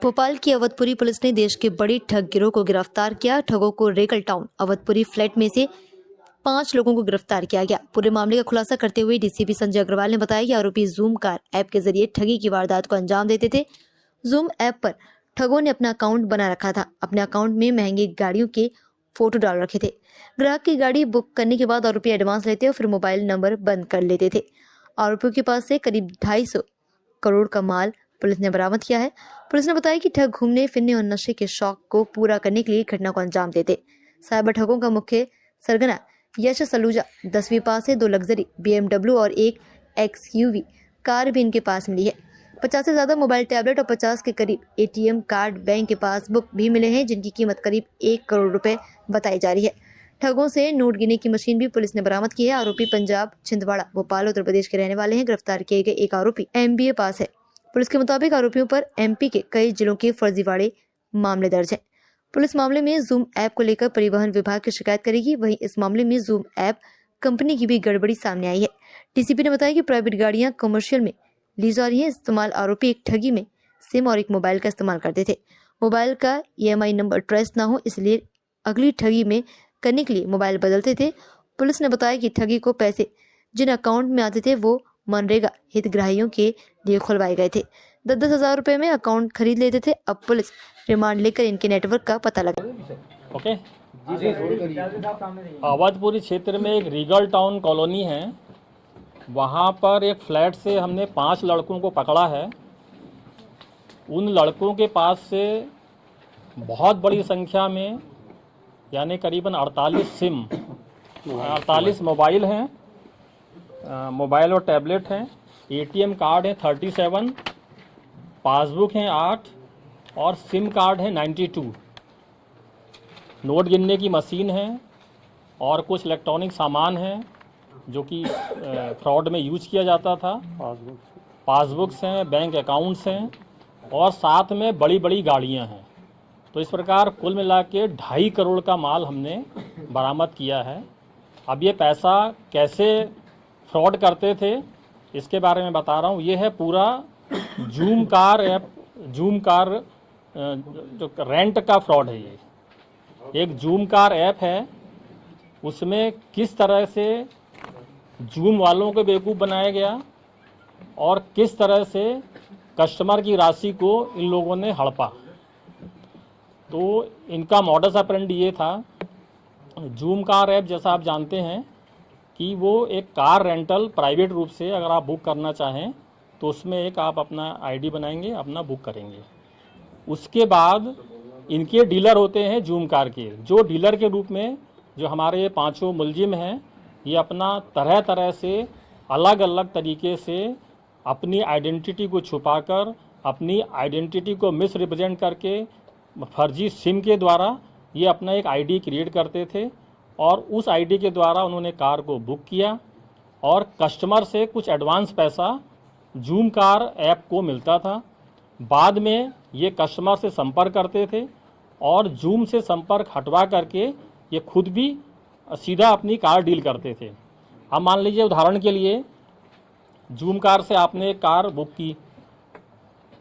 भोपाल की अवधपुरी पुलिस ने देश के बड़े ठग गिरोह को गिरफ्तार किया। ठगों को रेगल टाउन अवधपुरी फ्लैट में से 5 लोगों को गिरफ्तार किया गया। पूरे मामले का खुलासा करते हुए डीसीपी संजय अग्रवाल ने बताया कि आरोपी जूम कार ऐप के जरिए ठगी की वारदात को अंजाम देते थे। जूम ऐप पर ठगों ने अपना अकाउंट बना रखा था। अपने अकाउंट में महंगी गाड़ियों के फोटो डाल रखे थे। ग्राहक की गाड़ी बुक करने के बाद आरोपी एडवांस लेते और फिर मोबाइल नंबर बंद कर लेते थे। आरोपियों के पास से करीब 250 करोड़ का माल पुलिस ने बरामद किया है। पुलिस ने बताया कि ठग घूमने फिरने और नशे के शौक को पूरा करने के लिए घटना को अंजाम देते। साइबर ठगों का मुख्य सरगना यश सलूजा 10वीं पास है। 2 लग्जरी BMW और एक XUV कार भी इनके पास मिली है। 50 से ज्यादा मोबाइल टैबलेट और 50 के करीब ATM कार्ड, बैंक के पासबुक भी मिले हैं, जिनकी कीमत करीब 1 करोड़ रुपए बताई जा रही है। ठगों से नोट गिनने की मशीन भी पुलिस ने बरामद की है। आरोपी पंजाब, छिंदवाड़ा, भोपाल, उत्तर प्रदेश के रहने वाले हैं। गिरफ्तार किए गए एक आरोपी MBA पास है। पुलिस के मुताबिक आरोपियों पर MP के कई जिलों के फर्जीवाड़े मामले दर्ज हैं। पुलिस मामले में जूम ऐप को लेकर परिवहन विभाग की शिकायत करेगी। वहीं इस मामले में जूम ऐप कंपनी की भी गड़बड़ी सामने आई है। DCP ने बताया कि प्राइवेट गाड़ियां कमर्शियल में ली जा रही हैं। इस्तेमाल आरोपी एक ठगी में सिम और एक मोबाइल का इस्तेमाल करते थे। मोबाइल का EMI नंबर ट्रेस ना हो, इसलिए अगली ठगी में करने के लिए मोबाइल बदलते थे। पुलिस ने बताया कि ठगी को पैसे जिन अकाउंट में आते थे वो मनरेगा हितग्राहियों के लिए खुलवाए गए थे। 10-10 हजार रुपए में अकाउंट खरीद लेते थे। अब पुलिस रिमांड लेकर इनके नेटवर्क का पता लगा। ओके। अवधपुरी क्षेत्र में एक रीगल टाउन कॉलोनी है, वहाँ पर एक फ्लैट से हमने 5 लड़कों को पकड़ा है। उन लड़कों के पास से बहुत बड़ी संख्या में यानी करीबन 48 मोबाइल हैं, मोबाइल और टैबलेट हैं, ATM कार्ड हैं 37, पासबुक हैं 8 और सिम कार्ड हैं 92। नोट गिनने की मशीन है और कुछ इलेक्ट्रॉनिक सामान हैं जो कि फ्रॉड में यूज किया जाता था। पासबुक्स हैं, बैंक अकाउंट्स हैं और साथ में बड़ी बड़ी गाड़ियां हैं। तो इस प्रकार कुल मिला के 2.5 करोड़ का माल हमने बरामद किया है। अब ये पैसा कैसे फ्रॉड करते थे इसके बारे में बता रहा हूँ। ये है पूरा zoom car app, zoom car जो रेंट का फ्रॉड है। ये एक जूम कार ऐप है, उसमें किस तरह से जूम वालों को बेवकूफ़ बनाया गया और किस तरह से कस्टमर की राशि को इन लोगों ने हड़पा। तो इनका मॉडस ऑपरेंडी ये था। जूम कार ऐप जैसा आप जानते हैं कि वो एक कार रेंटल प्राइवेट रूप से अगर आप बुक करना चाहें तो उसमें एक आप अपना ID बनाएंगे, अपना बुक करेंगे। उसके बाद इनके डीलर होते हैं जूम कार के, जो डीलर के रूप में जो हमारे ये 5 मुलजिम हैं, ये अपना तरह तरह से अलग अलग तरीके से अपनी आइडेंटिटी को छुपाकर, अपनी आइडेंटिटी को मिस रिप्रेजेंट करके फर्जी सिम के द्वारा ये अपना एक ID क्रिएट करते थे और उस ID के द्वारा उन्होंने कार को बुक किया और कस्टमर से कुछ एडवांस पैसा जूम कार ऐप को मिलता था। बाद में ये कस्टमर से संपर्क करते थे और जूम से संपर्क हटवा करके ये खुद भी सीधा अपनी कार डील करते थे। अब मान लीजिए उदाहरण के लिए जूम कार से आपने एक कार बुक की,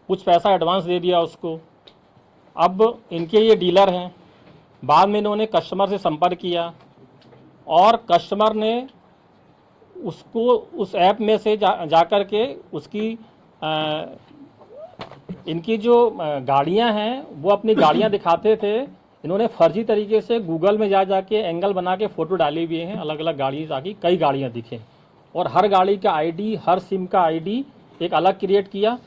कुछ पैसा एडवांस दे दिया उसको। अब इनके ये डीलर हैं, बाद में इन्होंने कस्टमर से संपर्क किया और कस्टमर ने उसको उस ऐप में से जा कर के उसकी इनकी जो गाड़ियां हैं वो अपनी गाड़ियां दिखाते थे। इन्होंने फर्जी तरीके से गूगल में जा के एंगल बना के फ़ोटो डाली हुई हैं, अलग अलग गाड़ी ताकि कई गाड़ियां दिखें और हर गाड़ी का ID, हर सिम का ID एक अलग क्रिएट किया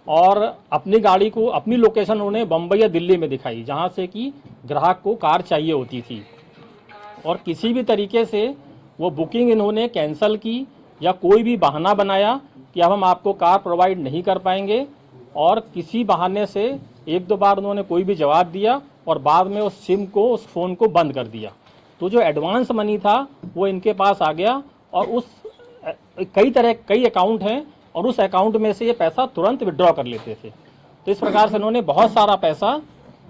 और अपनी गाड़ी को, अपनी लोकेशन उन्होंने बम्बई या दिल्ली में दिखाई जहां से कि ग्राहक को कार चाहिए होती थी। और किसी भी तरीके से वो बुकिंग इन्होंने कैंसिल की या कोई भी बहाना बनाया कि अब हम आपको कार प्रोवाइड नहीं कर पाएंगे और किसी बहाने से 1-2 बार उन्होंने कोई भी जवाब दिया और बाद में उस सिम को, उस फ़ोन को बंद कर दिया। तो जो एडवांस मनी था वो इनके पास आ गया और उस कई अकाउंट हैं और उस अकाउंट में से ये पैसा तुरंत विड्रॉ कर लेते थे। तो इस प्रकार से इन्होंने बहुत सारा पैसा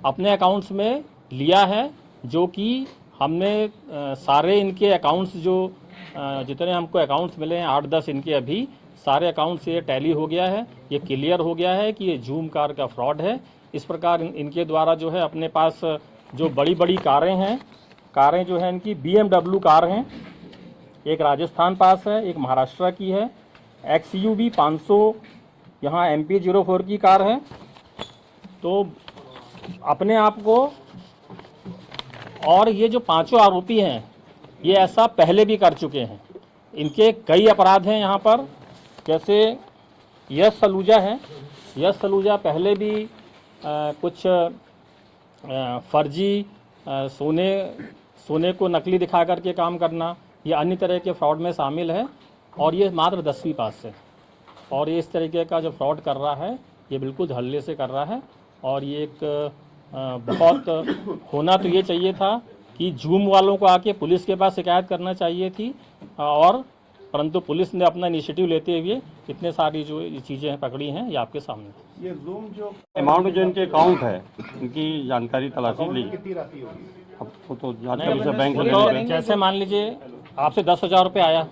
अपने अकाउंट्स में लिया है, जो कि हमने सारे इनके अकाउंट्स जो जितने हमको अकाउंट्स मिले हैं 8-10 इनके अभी सारे अकाउंट से ये टैली हो गया है। ये क्लियर हो गया है कि ये जूम कार का फ्रॉड है। इस प्रकार इनके द्वारा जो है अपने पास जो बड़ी बड़ी कारें जो हैं इनकी BMW कार हैं, एक राजस्थान पास है, एक महाराष्ट्र की है, XUV 500 यहाँ MP04 की कार है। तो अपने आप को, और ये जो पांचों आरोपी हैं ये ऐसा पहले भी कर चुके हैं। इनके कई अपराध हैं यहाँ पर, जैसे यश सलूजा है। यश सलूजा पहले भी कुछ फर्जी सोने को नकली दिखा करके काम करना, ये अन्य तरह के फ्रॉड में शामिल है। और ये मात्र 10वीं पास है, और ये इस तरीके का जो फ्रॉड कर रहा है ये बिल्कुल धड़ल्ले से कर रहा है। और ये एक बहुत होना तो ये चाहिए था कि जूम वालों को आके पुलिस के पास शिकायत करना चाहिए थी, और परंतु पुलिस ने अपना इनिशिएटिव लेते हुए इतने सारी जो चीज़ें हैं पकड़ी हैं, ये आपके सामने। ये जूम जो अमाउंट जो इनके अकाउंट है, इनकी जानकारी तलाशी ली। कितनी राशि होगी? अब तो जांच का विषय बैंक वो में तो लेंगे। जैसे मान लीजिए आपसे 10,000 रुपये आया,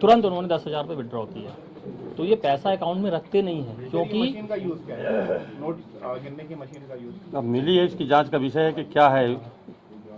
तुरंत उन्होंने 10,000 रुपये विड्रॉ किया, तो ये पैसा अकाउंट में रखते नहीं हैं, क्योंकि मशीन का यूज क्या है? नोट गिनने की मशीन का यूज। अब मिली है, इसकी जांच का विषय है कि क्या है,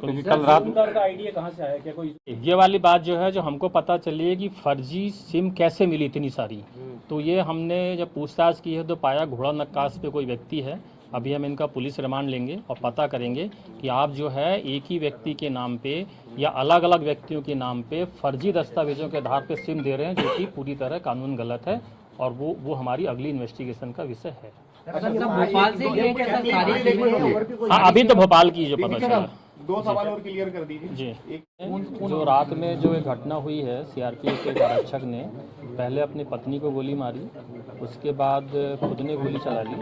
क्योंकि कल रात का आइडिया कहाँ से आया, क्या कोई ये वाली बात जो है, जो हमको पता चली है कि फर्जी सिम कैसे मिली इतनी सारी, तो ये हमने जब पूछताछ की है तो पाया घोड़ा नक्काश पे कोई व्यक्ति है। अभी हम इनका पुलिस रिमांड लेंगे और पता करेंगे कि आप जो है एक ही व्यक्ति के नाम पे या अलग अलग व्यक्तियों के नाम पे फर्जी दस्तावेजों के आधार पे सिम दे रहे हैं, जो कि पूरी तरह कानून गलत है, और वो हमारी अगली इन्वेस्टिगेशन का विषय है। भोपाल से ये कैसा सारी हाँ, अभी तो भोपाल की जो पता चला। दो सवाल और क्लियर कर दीजिए। जी, एक जो रात में जो एक घटना हुई है, CRPF के एक आरक्षक ने पहले अपनी पत्नी को गोली मारी, उसके बाद खुद ने गोली चला ली,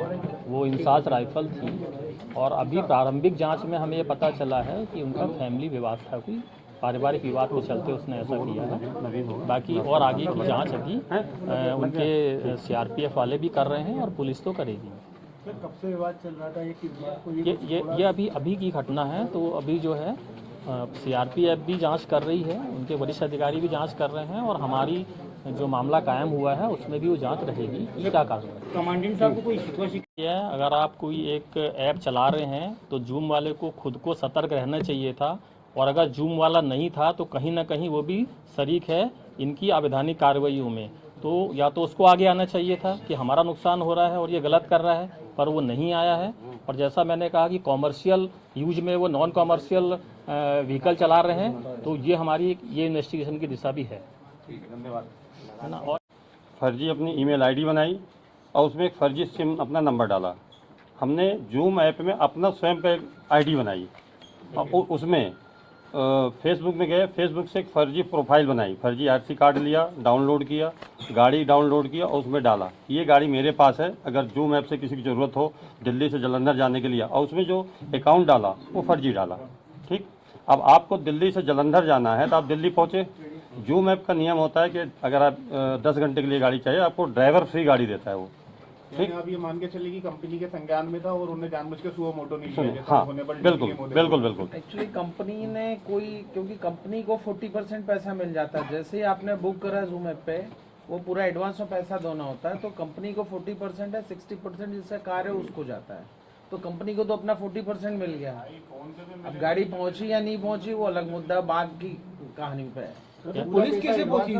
वो इंसास राइफल थी। और अभी प्रारंभिक जांच में हमें ये पता चला है कि उनका फैमिली विवाद था, कोई पारिवारिक विवाद के चलते उसने ऐसा किया है। बाकी और आगे की जांच अभी उनके CRPF वाले भी कर रहे हैं और पुलिस तो करेगी। कब से विवाद चल रहा था, ये अभी की घटना है, तो अभी जो है CRPF भी जांच कर रही है, उनके वरिष्ठ अधिकारी भी जांच कर रहे हैं, और हमारी जो मामला कायम हुआ है उसमें भी वो जांच रहेगी कि क्या कारण है। कमांडेंट साहब को कोई शिकवा है, अगर आप कोई एक ऐप चला रहे हैं तो जूम वाले को खुद को सतर्क रहना चाहिए था, और अगर जूम वाला नहीं था तो कहीं ना कहीं वो भी शरीक है इनकी अवैधानिक कार्रवाइयों में। तो या तो उसको आगे आना चाहिए था कि हमारा नुकसान हो रहा है और ये गलत कर रहा है, पर वो नहीं आया है। और जैसा मैंने कहा कि कॉमर्शियल यूज में वो नॉन कॉमर्शियल व्हीकल चला रहे हैं, तो ये हमारी ये इन्वेस्टिगेशन की दिशा भी है। धन्यवाद। है ना। और फर्जी अपनी ईमेल आईडी बनाई और उसमें एक फर्जी सिम अपना नंबर डाला। हमने जूम ऐप में अपना स्वयं का एक आईडी बनाई और उसमें फेसबुक में गए, फेसबुक से एक फर्जी प्रोफाइल बनाई, फर्जी RC कार्ड लिया, डाउनलोड किया, गाड़ी डाउनलोड किया और उसमें डाला ये गाड़ी मेरे पास है, अगर जूम ऐप से किसी की ज़रूरत हो दिल्ली से जालंधर जाने के लिए, और उसमें जो अकाउंट डाला वो फर्जी डाला। ठीक, अब आपको दिल्ली से जालंधर जाना है तो आप दिल्ली पहुँचे। जूम ऐप का नियम होता है कि अगर आप 10 घंटे के लिए गाड़ी चाहिए, आपको ड्राइवर फ्री गाड़ी देता है वो। ठीक, आप ये मान के चलिए कि कंपनी के संज्ञान में था और उन्होंने जानबूझ के सुओ मोटो नहीं लिया। हाँ, बिल्कुल बिल्कुल बिल्कुल। एक्चुअली कंपनी ने कोई, क्योंकि कंपनी को 40% पैसा मिल जाता है, जैसे ही आपने बुक करा जूम ऐप पे वो पूरा एडवांस में पैसा देना होता है, तो कंपनी को 40% है, 60% जिसका कार है उसको जाता है, तो कंपनी को तो अपना 40% मिल गया। अब गाड़ी पहुंची या नहीं पहुंची वो अलग मुद्दा, बात की कहानी पे है। पुलिस कैसे पहुंची?